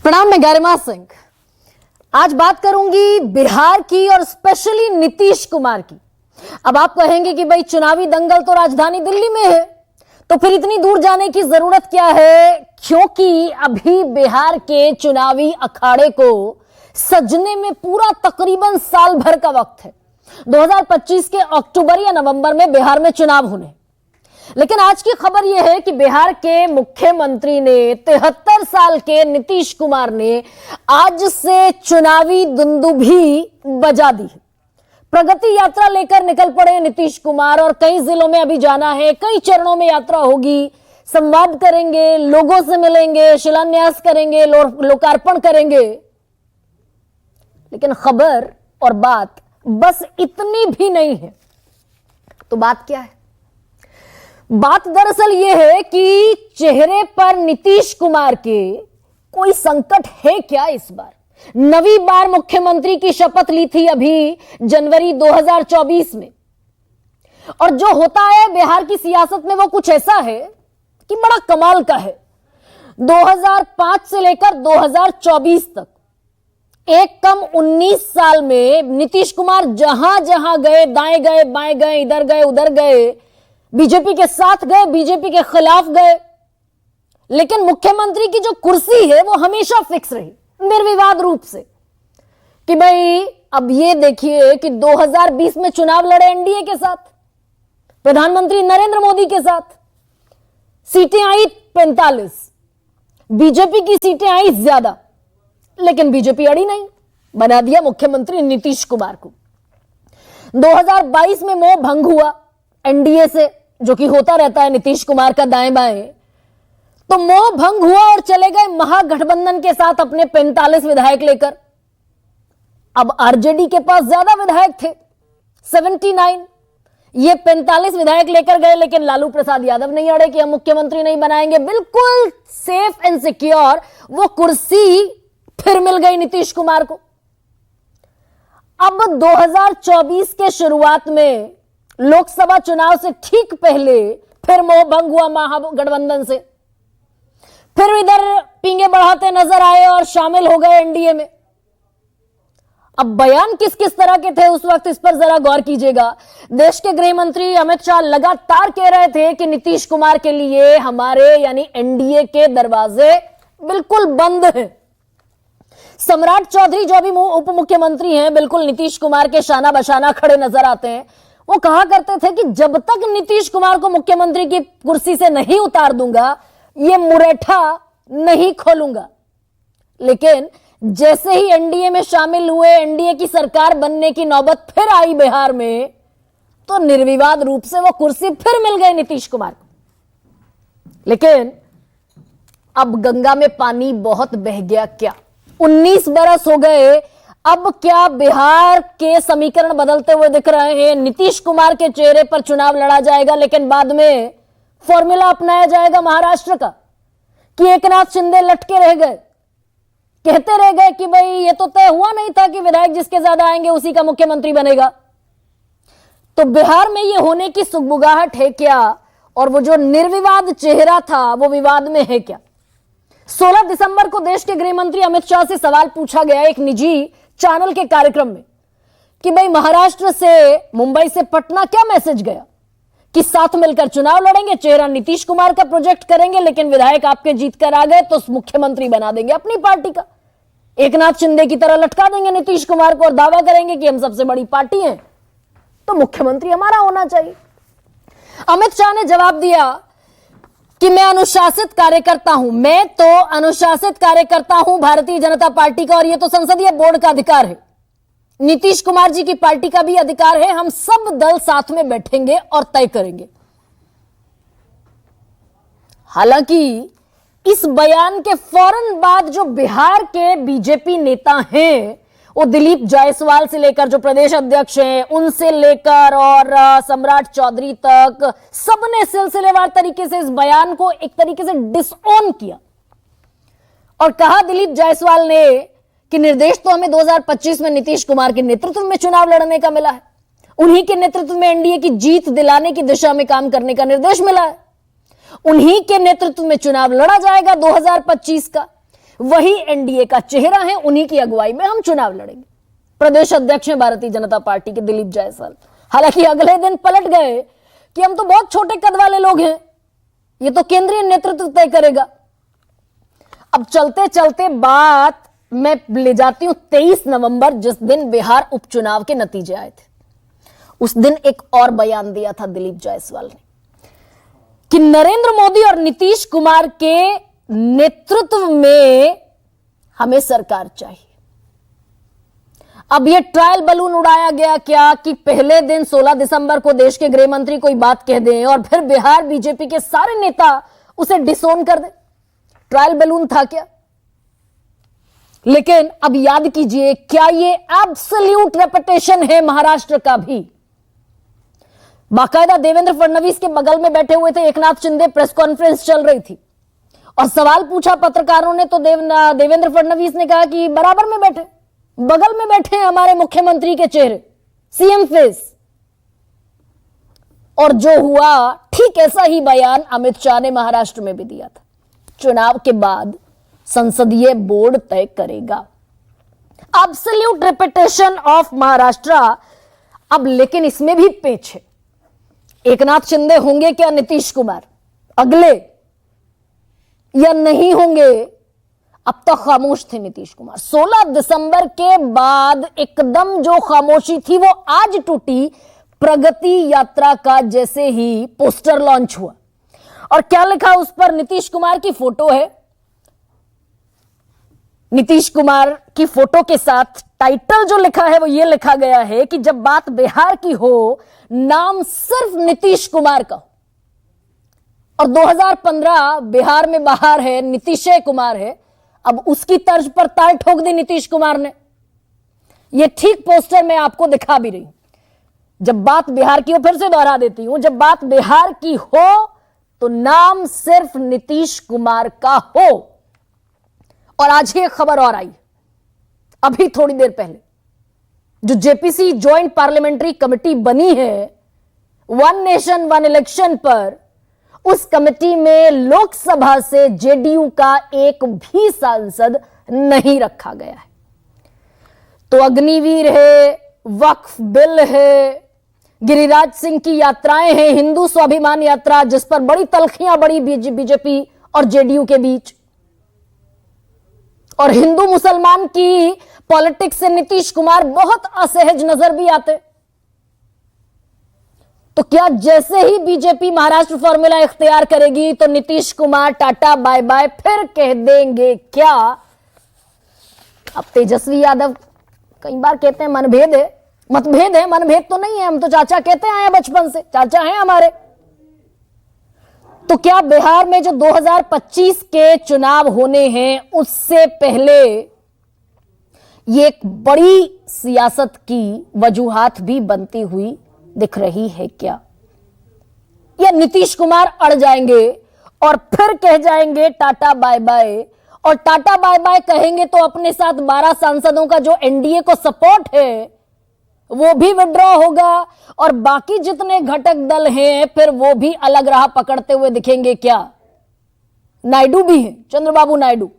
प्रणाम, मैं गरिमा सिंह। आज बात करूंगी बिहार की और स्पेशली नीतीश कुमार की। अब आप कहेंगे कि भाई चुनावी दंगल तो राजधानी दिल्ली में है, तो फिर इतनी दूर जाने की जरूरत क्या है? क्योंकि अभी बिहार के चुनावी अखाड़े को सजने में पूरा तकरीबन साल भर का वक्त है। 2025 के अक्टूबर या नवंबर में बिहार में चुनाव होने। लेकिन आज की खबर यह है कि बिहार के मुख्यमंत्री ने 73 साल के नीतीश कुमार ने आज से चुनावी दुंदुभी बजा दी। प्रगति यात्रा लेकर निकल पड़े नीतीश कुमार और कई जिलों में अभी जाना है, कई चरणों में यात्रा होगी। संवाद करेंगे, लोगों से मिलेंगे, शिलान्यास करेंगे, लोकार्पण करेंगे। लेकिन खबर और बात बस इतनी भी नहीं है। तो बात क्या है? बात दरअसल यह है कि चेहरे पर नीतीश कुमार के कोई संकट है क्या इस बार? नवी बार मुख्यमंत्री की शपथ ली थी अभी जनवरी 2024 में, और जो होता है बिहार की सियासत में वो कुछ ऐसा है कि बड़ा कमाल का है। 2005 से लेकर 2024 तक एक कम 19 साल में नीतीश कुमार जहां जहां गए, दाएं गए, बाएं गए, इधर गए, उधर गए, बीजेपी के साथ गए, बीजेपी के खिलाफ गए, लेकिन मुख्यमंत्री की जो कुर्सी है वो हमेशा फिक्स रही, निर्विवाद रूप से। कि भाई अब ये देखिए कि 2020 में चुनाव लड़े एनडीए के साथ, प्रधानमंत्री नरेंद्र मोदी के साथ, सीटें आई 45, बीजेपी की सीटें आई ज्यादा, लेकिन बीजेपी अड़ी नहीं, बना दिया मुख्यमंत्री नीतीश कुमार को। 2022 में मोह भंग हुआ एनडीए से, जो कि होता रहता है नीतीश कुमार का दाएं बाएं, तो मोह भंग हुआ और चले गए महागठबंधन के साथ अपने 45 विधायक लेकर। अब आरजेडी के पास ज्यादा विधायक थे, 79, ये 45 विधायक लेकर गए, लेकिन लालू प्रसाद यादव नहीं अड़े कि हम मुख्यमंत्री नहीं बनाएंगे। बिल्कुल सेफ एंड सिक्योर वो कुर्सी फिर मिल गई नीतीश कुमार को। अब 2024 के शुरुआत में लोकसभा चुनाव से ठीक पहले फिर मोह भंग हुआ महागठबंधन से, फिर इधर पींगे बढ़ाते नजर आए और शामिल हो गए एनडीए में। अब बयान किस किस तरह के थे उस वक्त, इस पर जरा गौर कीजिएगा। देश के गृह मंत्री अमित शाह लगातार कह रहे थे कि नीतीश कुमार के लिए हमारे यानी एनडीए के दरवाजे बिल्कुल बंद हैं। सम्राट चौधरी जो भी उप मुख्यमंत्री हैं, बिल्कुल नीतीश कुमार के शाना बशाना खड़े नजर आते हैं। वो कहा करते थे कि जब तक नीतीश कुमार को मुख्यमंत्री की कुर्सी से नहीं उतार दूंगा, ये मुरेठा नहीं खोलूंगा। लेकिन जैसे ही एनडीए में शामिल हुए, एनडीए की सरकार बनने की नौबत फिर आई बिहार में, तो निर्विवाद रूप से वो कुर्सी फिर मिल गई नीतीश कुमार को। लेकिन अब गंगा में पानी बहुत बह गया क्या? 19 बरस हो गए, अब क्या बिहार के समीकरण बदलते हुए दिख रहे हैं? नीतीश कुमार के चेहरे पर चुनाव लड़ा जाएगा, लेकिन बाद में फॉर्मूला अपनाया जाएगा महाराष्ट्र का कि एकनाथ शिंदे लटके रह गए, कहते रह गए कि भाई ये तो तय हुआ नहीं था कि विधायक जिसके ज्यादा आएंगे उसी का मुख्यमंत्री बनेगा। तो बिहार में ये होने की सुगबुगाहट है क्या? और वो जो निर्विवाद चेहरा था वो विवाद में है क्या? 16 दिसंबर को देश के गृह मंत्री अमित शाह से सवाल पूछा गया एक निजी चैनल के कार्यक्रम में कि भाई महाराष्ट्र से, मुंबई से पटना क्या मैसेज गया कि साथ मिलकर चुनाव लड़ेंगे, चेहरा नीतीश कुमार का प्रोजेक्ट करेंगे, लेकिन विधायक आपके जीत कर आ गए तो मुख्यमंत्री बना देंगे अपनी पार्टी का, एकनाथ शिंदे की तरह लटका देंगे नीतीश कुमार को और दावा करेंगे कि हम सबसे बड़ी पार्टी हैं, तो मुख्यमंत्री हमारा होना चाहिए। अमित शाह ने जवाब दिया कि मैं अनुशासित कार्यकर्ता हूं, मैं तो अनुशासित कार्यकर्ता हूं भारतीय जनता पार्टी का, और यह तो संसदीय बोर्ड का अधिकार है, नीतीश कुमार जी की पार्टी का भी अधिकार है, हम सब दल साथ में बैठेंगे और तय करेंगे। हालांकि इस बयान के फौरन बाद जो बिहार के बीजेपी नेता हैं, वो दिलीप जायसवाल से लेकर जो प्रदेश अध्यक्ष हैं उनसे लेकर और सम्राट चौधरी तक, सबने सिलसिलेवार तरीके से इस बयान को एक तरीके से डिसऑन किया और कहा दिलीप जायसवाल ने कि निर्देश तो हमें 2025 में नीतीश कुमार के नेतृत्व में चुनाव लड़ने का मिला है, उन्हीं के नेतृत्व में एनडीए की जीत दिलाने की दिशा में काम करने का निर्देश मिला है, उन्हीं के नेतृत्व में चुनाव लड़ा जाएगा 2025 का। वही एनडीए का चेहरा है, उन्हीं की अगुवाई में हम चुनाव लड़ेंगे। प्रदेश अध्यक्ष हैं भारतीय जनता पार्टी के दिलीप जायसवाल। हालांकि अगले दिन पलट गए कि हम तो बहुत छोटे कद वाले लोग हैं, ये तो केंद्रीय नेतृत्व तय करेगा। अब चलते चलते बात मैं ले जाती हूं 23 नवंबर, जिस दिन बिहार उपचुनाव के नतीजे आए थे। उस दिन एक और बयान दिया था दिलीप जायसवाल ने कि नरेंद्र मोदी और नीतीश कुमार के नेतृत्व में हमें सरकार चाहिए। अब यह ट्रायल बलून उड़ाया गया क्या कि पहले दिन 16 दिसंबर को देश के गृह मंत्री कोई बात कह दें और फिर बिहार बीजेपी के सारे नेता उसे डिसोन कर दें। ट्रायल बलून था क्या? लेकिन अब याद कीजिए, क्या यह एब्सोल्यूट रेपुटेशन है महाराष्ट्र का भी? बाकायदा देवेंद्र फडणवीस के बगल में बैठे हुए थे एकनाथ शिंदे, प्रेस कॉन्फ्रेंस चल रही थी और सवाल पूछा पत्रकारों ने तो देवेंद्र फडणवीस ने कहा कि बराबर में बैठे, बगल में बैठे हैं हमारे मुख्यमंत्री के चेहरे, सीएम फेस। और जो हुआ ठीक ऐसा ही बयान अमित शाह ने महाराष्ट्र में भी दिया था। चुनाव के बाद संसदीय बोर्ड तय करेगा। Absolute reputation of Maharashtra. अब लेकिन इसमें भी पेच है। एकनाथ शिंदे होंगे क्या नीतीश कुमार अगले, या नहीं होंगे? अब तक खामोश थे नीतीश कुमार। 16 दिसंबर के बाद एकदम जो खामोशी थी वो आज टूटी प्रगति यात्रा का जैसे ही पोस्टर लॉन्च हुआ। और क्या लिखा उस पर? नीतीश कुमार की फोटो है। नीतीश कुमार की फोटो के साथ टाइटल जो लिखा है वो ये लिखा गया है कि जब बात बिहार की हो, नाम सिर्फ नीतीश कुमार का हो। और 2015 बिहार में बाहर है, नीतीश कुमार है। अब उसकी तर्ज पर ताल ठोक दी नीतीश कुमार ने। यह ठीक पोस्टर मैं आपको दिखा भी रही हूं। जब बात बिहार की हो, फिर से दोहरा देती हूं, जब बात बिहार की हो तो नाम सिर्फ नीतीश कुमार का हो। और आज ही एक खबर और आई, अभी थोड़ी देर पहले, जो जेपीसी ज्वाइंट पार्लियामेंट्री कमेटी बनी है वन नेशन वन इलेक्शन पर, उस कमेटी में लोकसभा से जेडीयू का एक भी सांसद नहीं रखा गया है। तो अग्निवीर है, वक्फ बिल है, गिरिराज सिंह की यात्राएं हैं, हिंदू स्वाभिमान यात्रा जिस पर बड़ी तल्खियां बढ़ी बीजेपी और जेडीयू के बीच, और हिंदू मुसलमान की पॉलिटिक्स से नीतीश कुमार बहुत असहज नजर भी आते। तो क्या जैसे ही बीजेपी महाराष्ट्र फॉर्मूला इख्तियार करेगी तो Nitish Kumar tata bye bye फिर कह देंगे क्या? अब तेजस्वी यादव कई बार कहते हैं मनभेद है, मतभेद है, मनभेद तो नहीं है, हम तो चाचा कहते आए बचपन से, चाचा हैं हमारे। तो क्या बिहार में जो 2025 के चुनाव होने हैं उससे पहले ये एक बड़ी सियासत की वजूहात भी बनती हुई दिख रही है क्या? या नीतीश कुमार अड़ जाएंगे और फिर कह जाएंगे टाटा बाय बाय, और टाटा बाय बाय कहेंगे तो अपने साथ 12 सांसदों का जो एनडीए को सपोर्ट है वो भी विड्रॉ होगा, और बाकी जितने घटक दल हैं फिर वो भी अलग राह पकड़ते हुए दिखेंगे क्या? नायडू भी हैं, चंद्रबाबू नायडू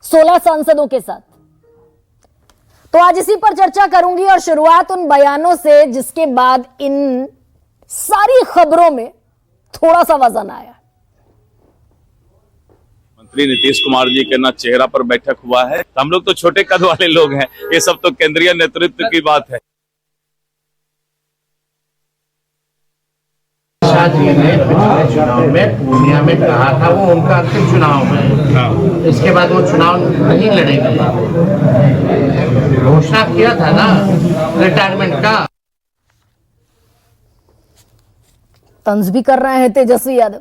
16 सांसदों के साथ। तो आज इसी पर चर्चा करूंगी और शुरुआत उन बयानों से जिसके बाद इन सारी खबरों में थोड़ा सा वजन आया। मंत्री नीतीश कुमार जी के ना चेहरा पर बैठक हुआ है। हम लोग तो छोटे कद वाले लोग हैं, ये सब तो केंद्रीय नेतृत्व की बात है। शाह जी ने पिछले चुनाव में पूर्णिया में कहा था वो उनका अंतिम चुनाव है, इसके बाद वो चुनाव नहीं लड़ेंगे, घोषणा किया था ना रिटायरमेंट का। तंज भी कर रहे हैं तेजस्वी यादव।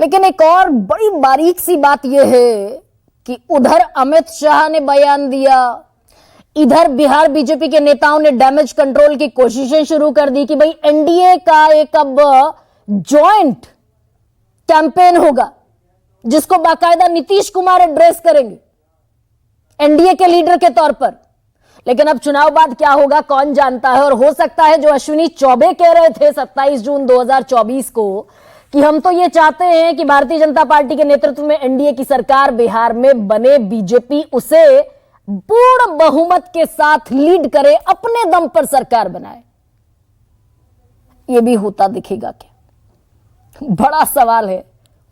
लेकिन एक और बड़ी बारीक सी बात यह है कि उधर अमित शाह ने बयान दिया, इधर बिहार बीजेपी के नेताओं ने डैमेज कंट्रोल की कोशिशें शुरू कर दी कि भाई एनडीए का एक अब जॉइंट कैंपेन होगा जिसको बाकायदा नीतीश कुमार एड्रेस करेंगे एनडीए के लीडर के तौर पर। लेकिन अब चुनाव बाद क्या होगा कौन जानता है, और हो सकता है जो अश्विनी चौबे कह रहे थे 27 जून 2024 को कि हम तो ये चाहते हैं कि भारतीय जनता पार्टी के नेतृत्व में एनडीए की सरकार बिहार में बने, बीजेपी उसे पूर्ण बहुमत के साथ लीड करे, अपने दम पर सरकार बनाए। ये भी होता दिखेगा क्या? बड़ा सवाल है।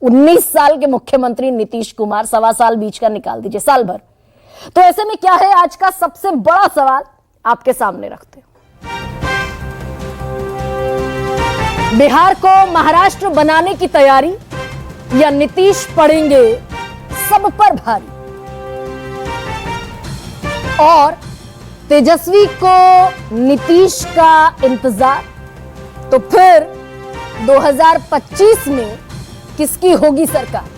19 साल के मुख्यमंत्री नीतीश कुमार, सवा साल बीच का निकाल दीजिए, साल भर। तो ऐसे में क्या है, आज का सबसे बड़ा सवाल आपके सामने रखते हैं। बिहार को महाराष्ट्र बनाने की तैयारी या नीतीश पड़ेंगे सब पर भारी? और तेजस्वी को नीतीश का इंतजार, तो फिर 2025 में किसकी होगी सरकार?